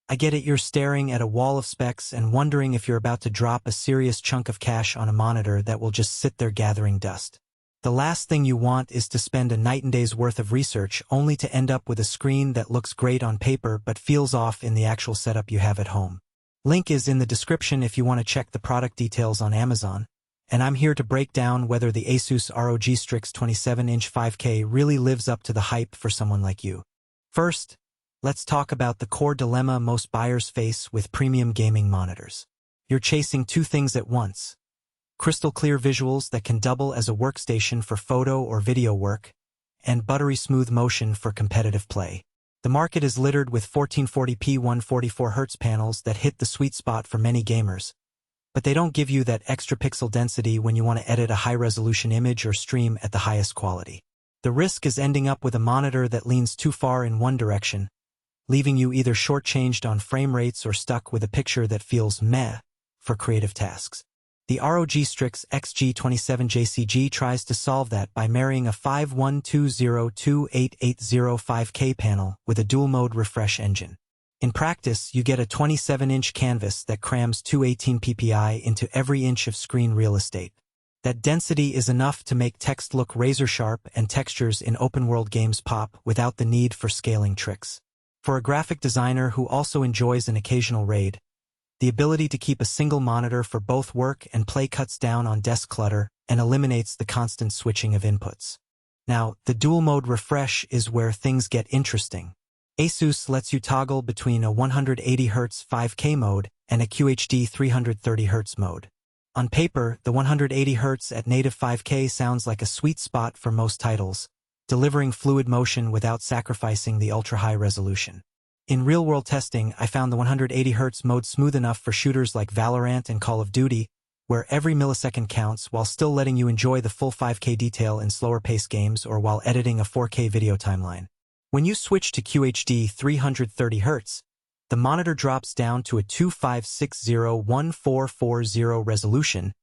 I get it, you're staring at a wall of specs and wondering if you're about to drop a serious chunk of cash on a monitor that will just sit there gathering dust. The last thing you want is to spend a night and day's worth of research only to end up with a screen that looks great on paper but feels off in the actual setup you have at home. Link is in the description if you want to check the product details on Amazon, and I'm here to break down whether the ASUS ROG Strix 27-inch 5K really lives up to the hype for someone like you. First, let's talk about the core dilemma most buyers face with premium gaming monitors. You're chasing two things at once: crystal clear visuals that can double as a workstation for photo or video work, and buttery smooth motion for competitive play. The market is littered with 1440p 144Hz panels that hit the sweet spot for many gamers, but they don't give you that extra pixel density when you want to edit a high-resolution image or stream at the highest quality. The risk is ending up with a monitor that leans too far in one direction, leaving you either shortchanged on frame rates or stuck with a picture that feels meh for creative tasks. The ROG Strix XG27JCG tries to solve that by marrying a 51202880 panel with a dual-mode refresh engine. In practice, you get a 27-inch canvas that crams 218 ppi into every inch of screen real estate. That density is enough to make text look razor-sharp and textures in open-world games pop without the need for scaling tricks. For a graphic designer who also enjoys an occasional raid, the ability to keep a single monitor for both work and play cuts down on desk clutter and eliminates the constant switching of inputs. Now, the dual-mode refresh is where things get interesting. ASUS lets you toggle between a 180Hz 5K mode and a QHD 330Hz mode. On paper, the 180Hz at native 5K sounds like a sweet spot for most titles, delivering fluid motion without sacrificing the ultra-high resolution. In real-world testing, I found the 180Hz mode smooth enough for shooters like Valorant and Call of Duty, where every millisecond counts while still letting you enjoy the full 5K detail in slower-paced games or while editing a 4K video timeline. When you switch to QHD 330Hz, the monitor drops down to a 2560x1440 resolution,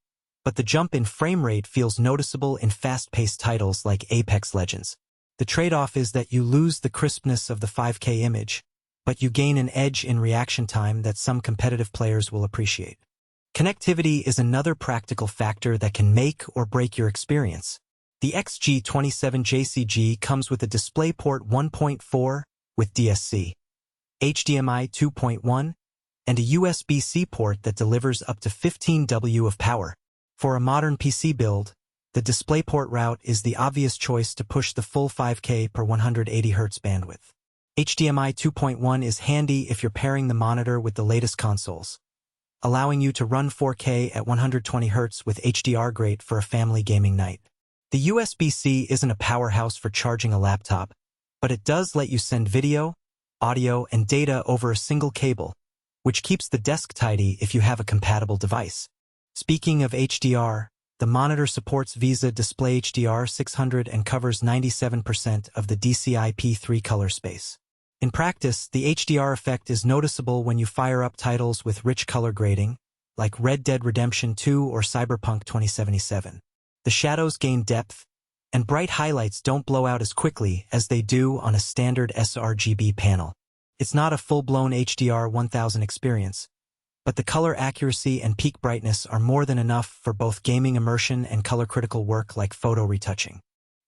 but the jump in frame rate feels noticeable in fast-paced titles like Apex Legends. The trade-off is that you lose the crispness of the 5K image, but you gain an edge in reaction time that some competitive players will appreciate. Connectivity is another practical factor that can make or break your experience. The XG27JCG comes with a DisplayPort 1.4 with DSC, HDMI 2.1, and a USB-C port that delivers up to 15W of power. For a modern PC build, the DisplayPort route is the obvious choice to push the full 5K per 180Hz bandwidth. HDMI 2.1 is handy if you're pairing the monitor with the latest consoles, allowing you to run 4K at 120Hz with HDR, great for a family gaming night. The USB-C isn't a powerhouse for charging a laptop, but it does let you send video, audio, and data over a single cable, which keeps the desk tidy if you have a compatible device. Speaking of HDR, the monitor supports VISA DisplayHDR 600 and covers 97% of the DCI-P3 color space. In practice, the HDR effect is noticeable when you fire up titles with rich color grading, like Red Dead Redemption 2 or Cyberpunk 2077. The shadows gain depth, and bright highlights don't blow out as quickly as they do on a standard sRGB panel. It's not a full-blown HDR 1000 experience, but the color accuracy and peak brightness are more than enough for both gaming immersion and color-critical work like photo retouching.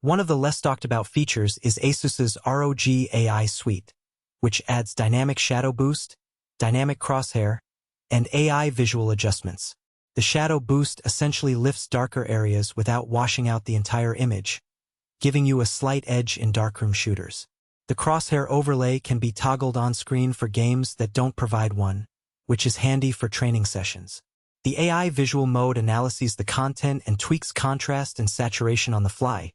One of the less talked about features is ASUS's ROG AI Suite, which adds dynamic shadow boost, dynamic crosshair, and AI visual adjustments. The shadow boost essentially lifts darker areas without washing out the entire image, giving you a slight edge in darkroom shooters. The crosshair overlay can be toggled on-screen for games that don't provide one, which is handy for training sessions. The AI visual mode analyzes the content and tweaks contrast and saturation on the fly.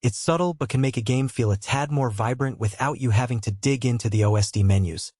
It's subtle but can make a game feel a tad more vibrant without you having to dig into the OSD menus.